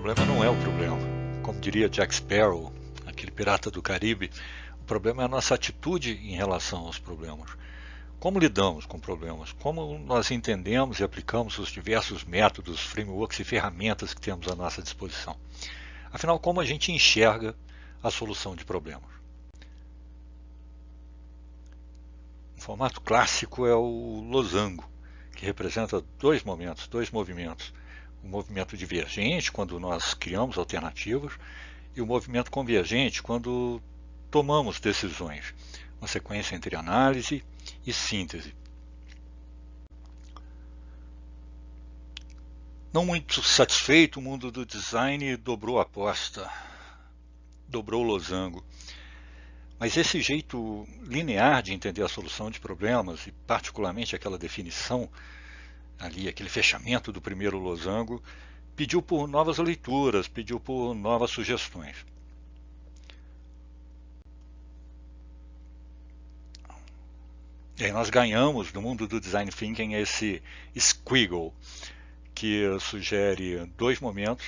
problema não é o problema. Como diria Jack Sparrow, aquele pirata do Caribe, o problema é a nossa atitude em relação aos problemas. Como lidamos com problemas? Como nós entendemos e aplicamos os diversos métodos, frameworks e ferramentas que temos à nossa disposição? Afinal, como a gente enxerga a solução de problemas? Um formato clássico é o losango, que representa dois movimentos. O movimento divergente, quando nós criamos alternativas, e o movimento convergente, quando tomamos decisões. Uma sequência entre análise e síntese. Não muito satisfeito, o mundo do design dobrou a aposta, dobrou o losango. Mas esse jeito linear de entender a solução de problemas, e particularmente aquela definição ali, aquele fechamento do primeiro losango, pediu por novas leituras, pediu por novas sugestões. E aí nós ganhamos no mundo do design thinking esse squiggle, que sugere dois momentos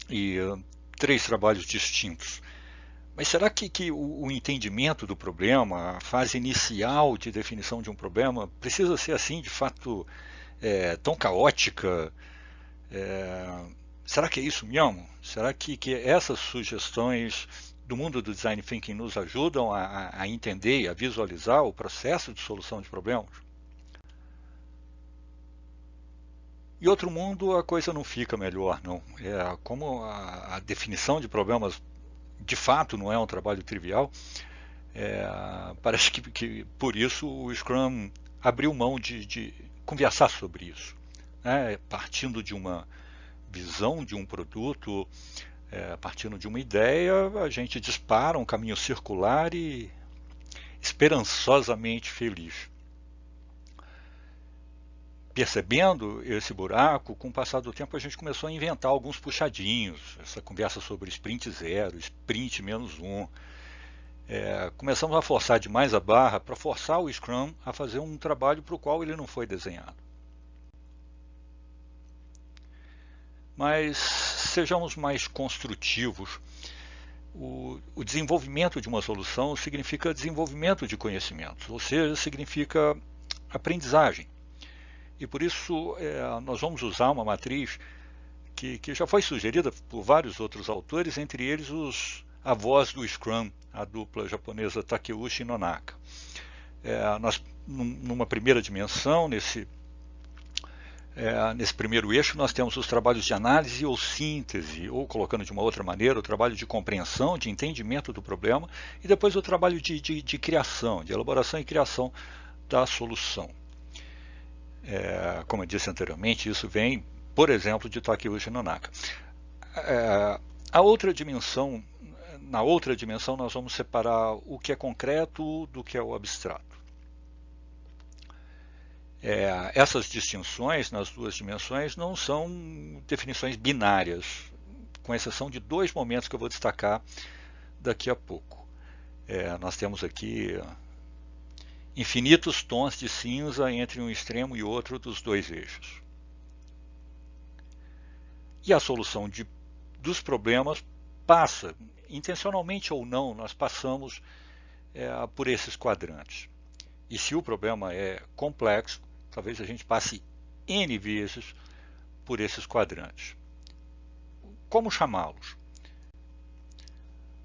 e três trabalhos distintos. Mas será que o entendimento do problema, a fase inicial de definição de um problema, precisa ser assim, de fato, tão caótica? Será que é isso mesmo? Será que essas sugestões do mundo do design thinking nos ajudam a entender e a visualizar o processo de solução de problemas? Em outro mundo a coisa não fica melhor, não. Como a definição de problemas de fato não é um trabalho trivial, parece que por isso o Scrum abriu mão de conversar sobre isso, né? Partindo de uma visão de um produto, partindo de uma ideia, a gente dispara um caminho circular e esperançosamente feliz. Percebendo esse buraco, com o passar do tempo a gente começou a inventar alguns puxadinhos, essa conversa sobre sprint 0, sprint -1. Começamos a forçar demais a barra para forçar o Scrum a fazer um trabalho para o qual ele não foi desenhado. Mas sejamos mais construtivos. O desenvolvimento de uma solução significa desenvolvimento de conhecimentos, ou seja, significa aprendizagem. E por isso nós vamos usar uma matriz que já foi sugerida por vários outros autores, entre eles a voz do Scrum, a dupla japonesa Takeuchi e Nonaka. Nós, numa primeira dimensão, nesse primeiro eixo, nós temos os trabalhos de análise ou síntese, ou colocando de uma outra maneira, o trabalho de compreensão, de entendimento do problema, e depois o trabalho de criação, de elaboração e criação da solução. Como eu disse anteriormente, isso vem, por exemplo, de Takeuchi Nonaka. Na outra dimensão nós vamos separar o que é concreto do que é o abstrato. Essas distinções nas duas dimensões não são definições binárias, com exceção de dois momentos que eu vou destacar daqui a pouco. Nós temos aqui infinitos tons de cinza entre um extremo e outro dos dois eixos. E a solução dos problemas passa, intencionalmente ou não, nós passamos por esses quadrantes. E se o problema é complexo, talvez a gente passe N vezes por esses quadrantes. Como chamá-los?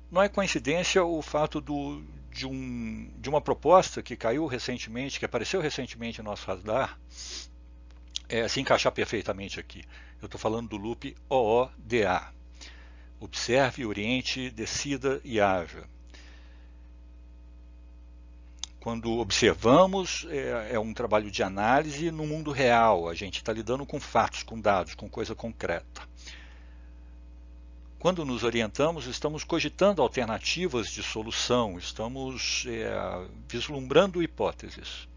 Não é coincidência o fato de uma proposta que caiu recentemente, que apareceu recentemente no nosso radar, se encaixar perfeitamente aqui. Eu estou falando do loop OODA. Observe, oriente, decida e haja. Quando observamos, é um trabalho de análise no mundo real. A gente está lidando com fatos, com dados, com coisa concreta. Quando nos orientamos, estamos cogitando alternativas de solução, estamos vislumbrando hipóteses,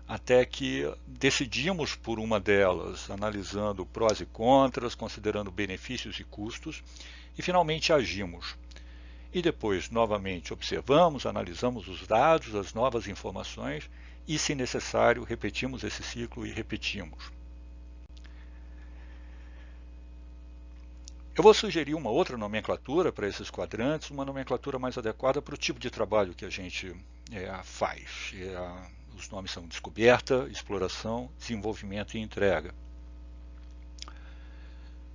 até que decidimos por uma delas, analisando prós e contras, considerando benefícios e custos, e finalmente agimos. E depois, novamente, observamos, analisamos os dados, as novas informações, e, se necessário, repetimos esse ciclo e repetimos. Eu vou sugerir uma outra nomenclatura para esses quadrantes, uma nomenclatura mais adequada para o tipo de trabalho que a gente faz. Os nomes são descoberta, exploração, desenvolvimento e entrega.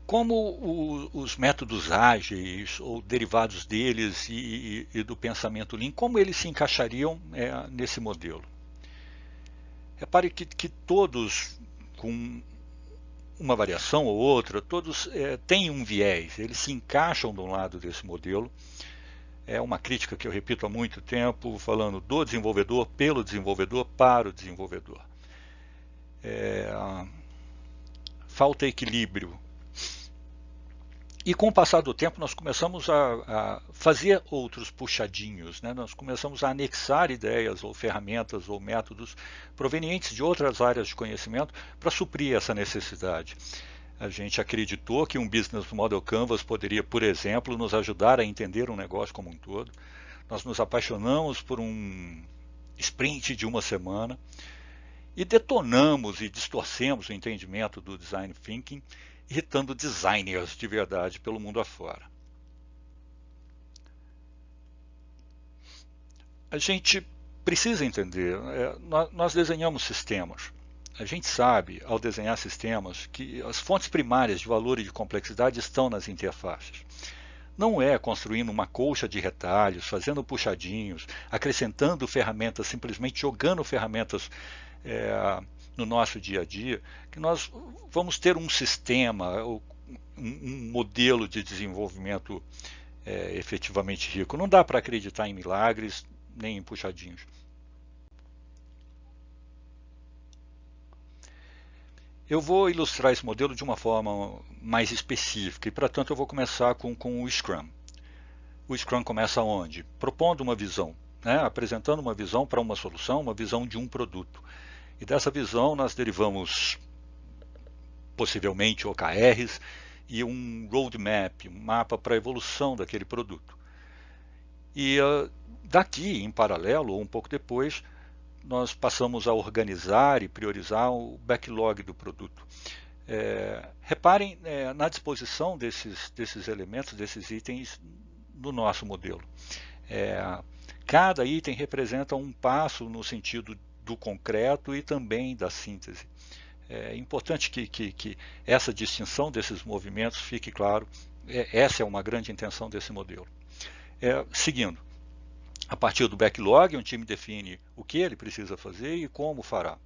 Como os métodos ágeis ou derivados deles e do pensamento Lean, como eles se encaixariam nesse modelo? Repare que todos, com uma variação ou outra, todos têm um viés, eles se encaixam de um lado desse modelo. É uma crítica que eu repito há muito tempo, falando do desenvolvedor, pelo desenvolvedor, para o desenvolvedor. Falta equilíbrio. E com o passar do tempo nós começamos a fazer outros puxadinhos, né? Nós começamos a anexar ideias ou ferramentas ou métodos provenientes de outras áreas de conhecimento para suprir essa necessidade. A gente acreditou que um Business Model Canvas poderia, por exemplo, nos ajudar a entender um negócio como um todo. Nós nos apaixonamos por um sprint de uma semana e detonamos e distorcemos o entendimento do Design Thinking, irritando designers de verdade pelo mundo afora. A gente precisa entender, nós desenhamos sistemas. A gente sabe, ao desenhar sistemas, que as fontes primárias de valor e de complexidade estão nas interfaces. Não é construindo uma colcha de retalhos, fazendo puxadinhos, acrescentando ferramentas, simplesmente jogando ferramentas no nosso dia a dia, que nós vamos ter um sistema, um modelo de desenvolvimento efetivamente rico. Não dá para acreditar em milagres, nem em puxadinhos. Eu vou ilustrar esse modelo de uma forma mais específica, e para tanto eu vou começar com o Scrum. O Scrum começa onde? Propondo uma visão, né? Apresentando uma visão para uma solução, uma visão de um produto. E dessa visão nós derivamos possivelmente OKRs e um roadmap, um mapa para a evolução daquele produto. E daqui, em paralelo, ou um pouco depois, nós passamos a organizar e priorizar o backlog do produto. Reparem na disposição desses elementos, desses itens no nosso modelo. Cada item representa um passo no sentido do concreto e também da síntese. É importante que essa distinção desses movimentos fique claro. Essa é uma grande intenção desse modelo. Seguindo, a partir do backlog, um time define o que ele precisa fazer e como fará.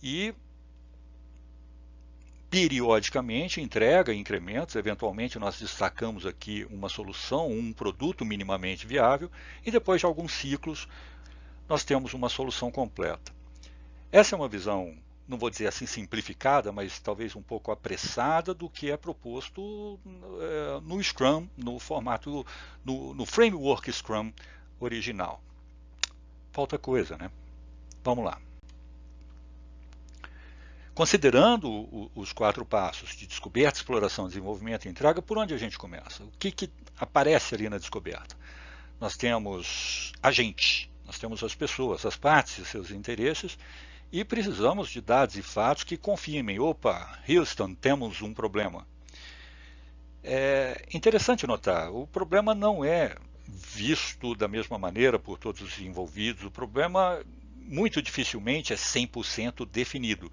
E periodicamente entrega incrementos, eventualmente nós destacamos aqui uma solução, um produto minimamente viável, e depois de alguns ciclos nós temos uma solução completa. Essa é uma visão, não vou dizer assim simplificada, mas talvez um pouco apressada do que é proposto no Scrum, no formato, no framework Scrum original. Falta coisa, né? Vamos lá. Considerando os 4 passos de descoberta, exploração, desenvolvimento e entrega, por onde a gente começa? O que aparece ali na descoberta? Nós temos a gente, nós temos as pessoas, as partes e seus interesses, e precisamos de dados e fatos que confirmem, opa, Houston, temos um problema. É interessante notar, o problema não é visto da mesma maneira por todos os envolvidos, o problema muito dificilmente é 100% definido.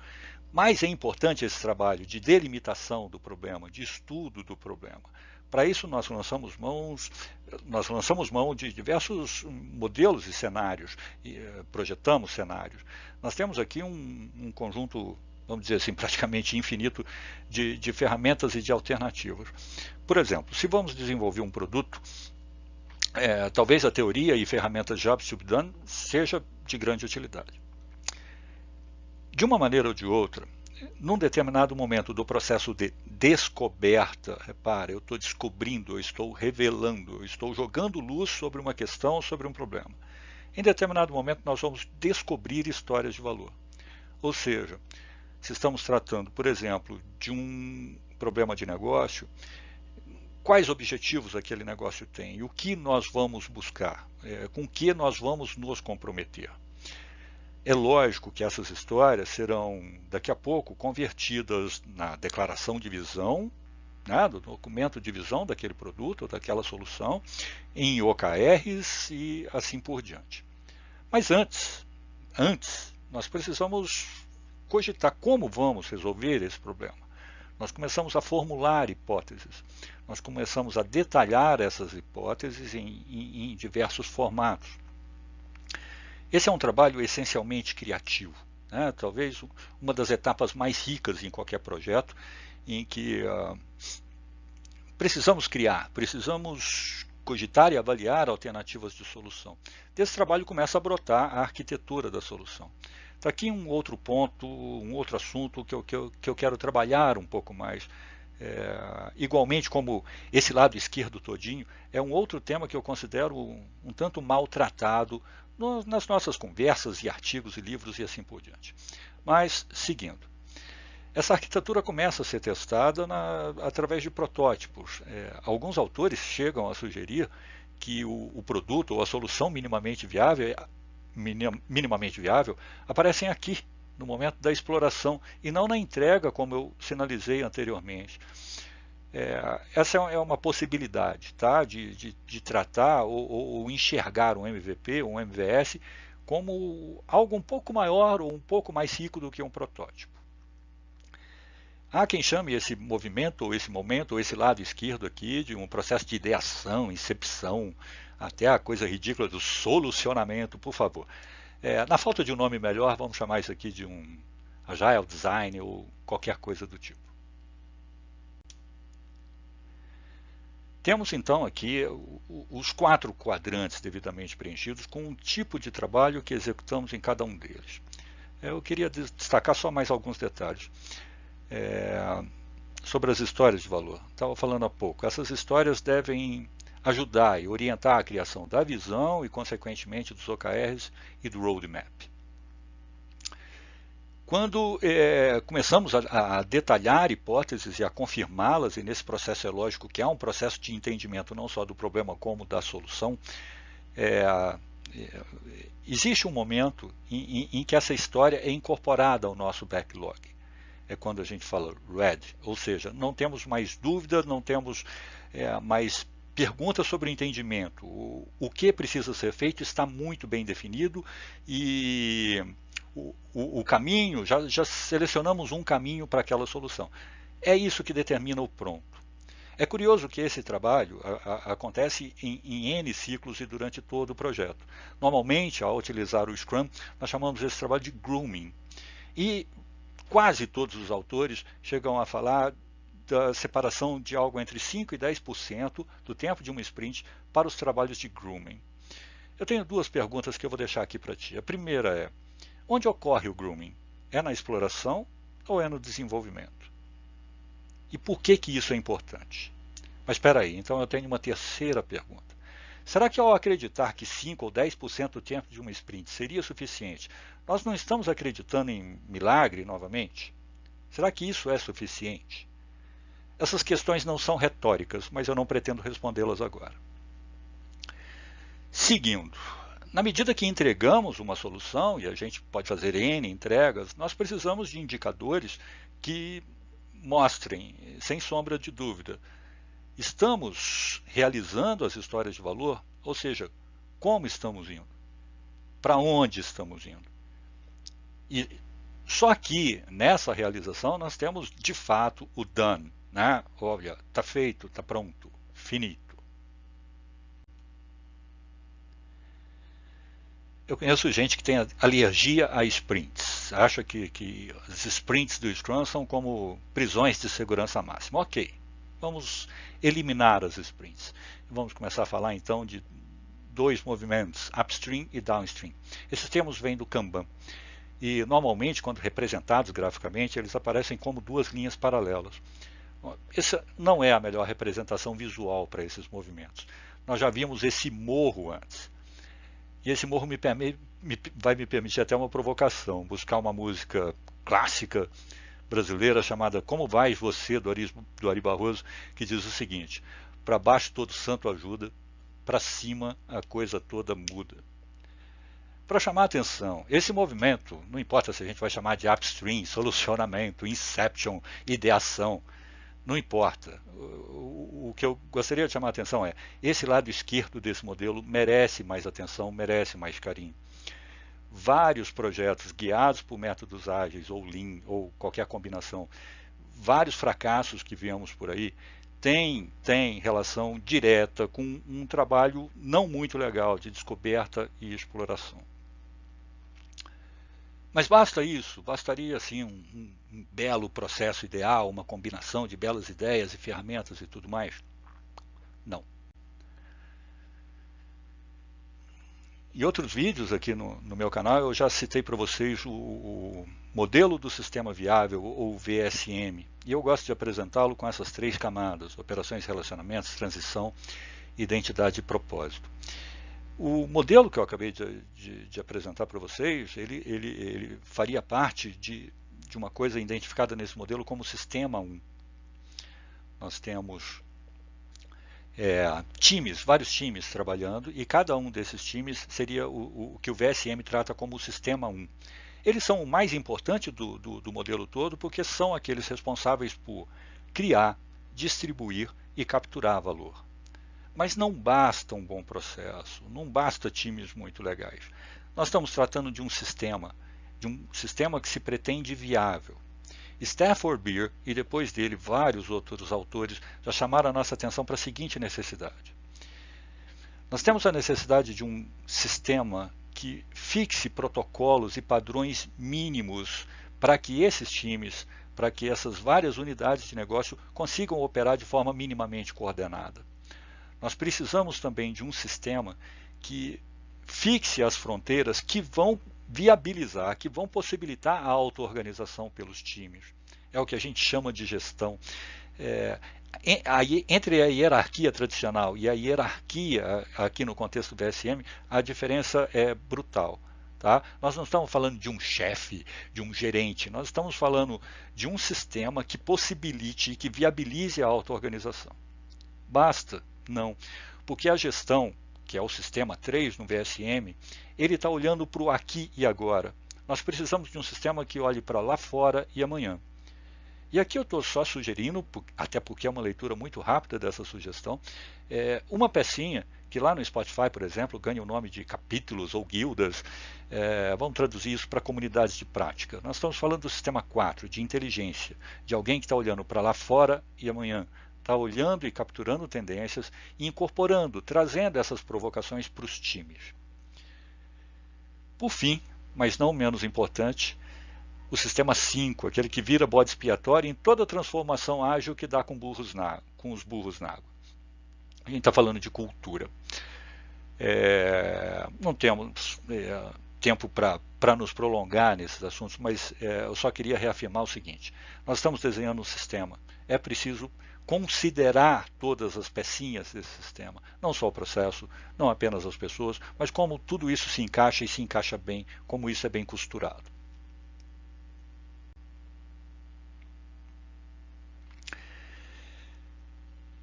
Mas é importante esse trabalho de delimitação do problema, de estudo do problema. Para isso nós lançamos mão de diversos modelos e cenários, e projetamos cenários. Nós temos aqui um conjunto, vamos dizer assim, praticamente infinito de ferramentas e de alternativas. Por exemplo, se vamos desenvolver um produto, talvez a teoria e ferramentas Jobs to be done seja de grande utilidade. De uma maneira ou de outra, num determinado momento do processo de descoberta, repare, eu estou descobrindo, eu estou revelando, eu estou jogando luz sobre uma questão, sobre um problema. Em determinado momento nós vamos descobrir histórias de valor. Ou seja, se estamos tratando, por exemplo, de um problema de negócio, quais objetivos aquele negócio tem e o que nós vamos buscar, com o que nós vamos nos comprometer. É lógico que essas histórias serão, daqui a pouco, convertidas na declaração de visão né, do documento de visão daquele produto ou daquela solução, em OKRs e assim por diante. Mas antes, nós precisamos cogitar como vamos resolver esse problema. Nós começamos a formular hipóteses, nós começamos a detalhar essas hipóteses em diversos formatos. Esse é um trabalho essencialmente criativo, né? Talvez uma das etapas mais ricas em qualquer projeto, em que precisamos criar, precisamos cogitar e avaliar alternativas de solução. Desse trabalho começa a brotar a arquitetura da solução. Está aqui um outro ponto, um outro assunto que eu quero trabalhar um pouco mais. Igualmente como esse lado esquerdo todinho, é um outro tema que eu considero um tanto maltratado nas nossas conversas e artigos e livros e assim por diante. Mas, seguindo. Essa arquitetura começa a ser testada através de protótipos. Alguns autores chegam a sugerir que o produto ou a solução minimamente viável aparecem aqui, no momento da exploração, e não na entrega, como eu sinalizei anteriormente. Essa é uma possibilidade, tá? de tratar ou enxergar um MVP, um MVS, como algo um pouco maior ou um pouco mais rico do que um protótipo. Há quem chame esse movimento, ou esse momento, ou esse lado esquerdo aqui, de um processo de ideação, incepção, até a coisa ridícula do solucionamento, por favor. Na falta de um nome melhor, vamos chamar isso aqui de um Agile Design ou qualquer coisa do tipo. Temos então aqui os 4 quadrantes devidamente preenchidos com um tipo de trabalho que executamos em cada um deles. Eu queria destacar só mais alguns detalhes. Sobre as histórias de valor. Estava falando há pouco. Essas histórias devem ajudar e orientar a criação da visão e, consequentemente, dos OKRs e do roadmap. Quando começamos a detalhar hipóteses e a confirmá-las, e nesse processo é lógico que há um processo de entendimento não só do problema como da solução, existe um momento em que essa história é incorporada ao nosso backlog. É quando a gente fala ready, ou seja, não temos mais dúvida, não temos mais perguntas sobre o entendimento. O que precisa ser feito está muito bem definido e o caminho, já selecionamos um caminho para aquela solução. É isso que determina o pronto. É curioso que esse trabalho acontece em N ciclos e durante todo o projeto. Normalmente, ao utilizar o Scrum, nós chamamos esse trabalho de grooming. E quase todos os autores chegam a falar da separação de algo entre 5% e 10% do tempo de uma sprint para os trabalhos de grooming. Eu tenho 2 perguntas que eu vou deixar aqui para ti. A primeira é, onde ocorre o grooming? É na exploração ou é no desenvolvimento? E por que isso é importante? Mas espera aí, então eu tenho uma terceira pergunta. Será que ao acreditar que 5% ou 10% do tempo de uma sprint seria suficiente, nós não estamos acreditando em milagre novamente? Será que isso é suficiente? Essas questões não são retóricas, mas eu não pretendo respondê-las agora. Seguindo, na medida que entregamos uma solução, e a gente pode fazer N entregas, nós precisamos de indicadores que mostrem, sem sombra de dúvida, estamos realizando as histórias de valor, ou seja, como estamos indo, para onde estamos indo. E só aqui, nessa realização, nós temos de fato o done, né? Olha, está feito, está pronto, finito. Eu conheço gente que tem alergia a sprints, acha que as sprints do Scrum são como prisões de segurança máxima. Ok, vamos eliminar as sprints. Vamos começar a falar então de 2 movimentos, upstream e downstream. Esses termos vêm do Kanban. E normalmente, quando representados graficamente, eles aparecem como 2 linhas paralelas. Essa não é a melhor representação visual para esses movimentos. Nós já vimos esse morro antes. E esse morro vai me permitir até uma provocação, buscar uma música clássica brasileira chamada Como Vais Você, do Ari Barroso, que diz o seguinte: para baixo todo santo ajuda, para cima a coisa toda muda. Para chamar a atenção, esse movimento, não importa se a gente vai chamar de upstream, solucionamento, inception, ideação, Não importa. O que eu gostaria de chamar a atenção é, esse lado esquerdo desse modelo merece mais atenção, merece mais carinho. Vários projetos guiados por métodos ágeis, ou Lean, ou qualquer combinação, vários fracassos que vemos por aí, tem relação direta com um trabalho não muito legal de descoberta e exploração. Mas basta isso? Bastaria assim um belo processo ideal, uma combinação de belas ideias e ferramentas e tudo mais? Não. Em outros vídeos aqui no meu canal eu já citei para vocês o modelo do sistema viável, ou VSM, e eu gosto de apresentá-lo com essas 3 camadas: operações, relacionamentos, transição, identidade e propósito. O modelo que eu acabei de apresentar para vocês, ele faria parte de uma coisa identificada nesse modelo como Sistema 1. Nós temos times, vários times trabalhando, e cada um desses times seria o que o VSM trata como o Sistema 1. Eles são o mais importante do modelo todo, porque são aqueles responsáveis por criar, distribuir e capturar valor. Mas não basta um bom processo, não basta times muito legais. Nós estamos tratando de um sistema que se pretende viável. Stafford Beer, e depois dele vários outros autores, já chamaram a nossa atenção para a seguinte necessidade. Nós temos a necessidade de um sistema que fixe protocolos e padrões mínimos para que esses times, para que essas várias unidades de negócio consigam operar de forma minimamente coordenada. Nós precisamos também de um sistema que fixe as fronteiras que vão viabilizar, que vão possibilitar a auto-organização pelos times. É o que a gente chama de gestão. Entre a hierarquia tradicional e a hierarquia aqui no contexto do VSM, a diferença é brutal. Tá? Nós não estamos falando de um chefe, de um gerente, nós estamos falando de um sistema que possibilite e que viabilize a auto-organização. Basta? Não, porque a gestão, que é o sistema 3 no VSM, ele está olhando para o aqui e agora. Nós precisamos de um sistema que olhe para lá fora e amanhã. E aqui eu estou só sugerindo, até porque é uma leitura muito rápida dessa sugestão, uma pecinha que lá no Spotify, por exemplo, ganha o nome de capítulos ou guildas. Vamos traduzir isso para comunidades de prática. Nós estamos falando do sistema 4, de inteligência, de alguém que está olhando para lá fora e amanhã. Está olhando e capturando tendências e incorporando, trazendo essas provocações para os times. Por fim, mas não menos importante, o sistema 5, aquele que vira bode expiatório em toda transformação ágil que dá com os burros na água. A gente está falando de cultura. Não temos tempo para nos prolongar nesses assuntos, mas eu só queria reafirmar o seguinte: nós estamos desenhando um sistema, é preciso considerar todas as pecinhas desse sistema, não só o processo, não apenas as pessoas, mas como tudo isso se encaixa e se encaixa bem, como isso é bem costurado.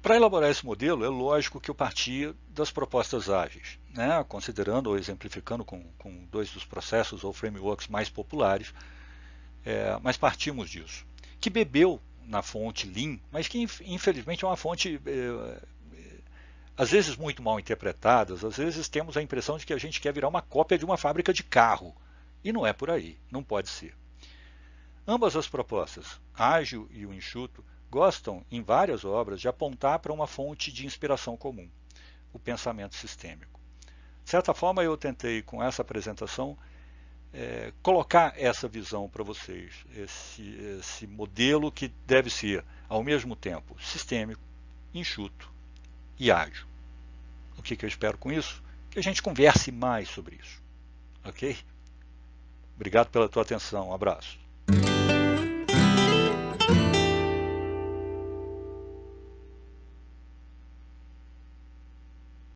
Para elaborar esse modelo, é lógico que eu partia das propostas ágeis, né? Considerando ou exemplificando com 2 dos processos ou frameworks mais populares, mas partimos disso, que bebeu na fonte Lean, mas que infelizmente é uma fonte às vezes muito mal interpretada. Às vezes temos a impressão de que a gente quer virar uma cópia de uma fábrica de carro, e não é por aí, não pode ser. Ambas as propostas, ágil e o enxuto, gostam em várias obras de apontar para uma fonte de inspiração comum, o pensamento sistêmico. De certa forma, eu tentei com essa apresentação colocar essa visão para vocês, esse modelo que deve ser, ao mesmo tempo, sistêmico, enxuto e ágil. O que eu espero com isso? Que a gente converse mais sobre isso. Ok? Obrigado pela tua atenção. Um abraço.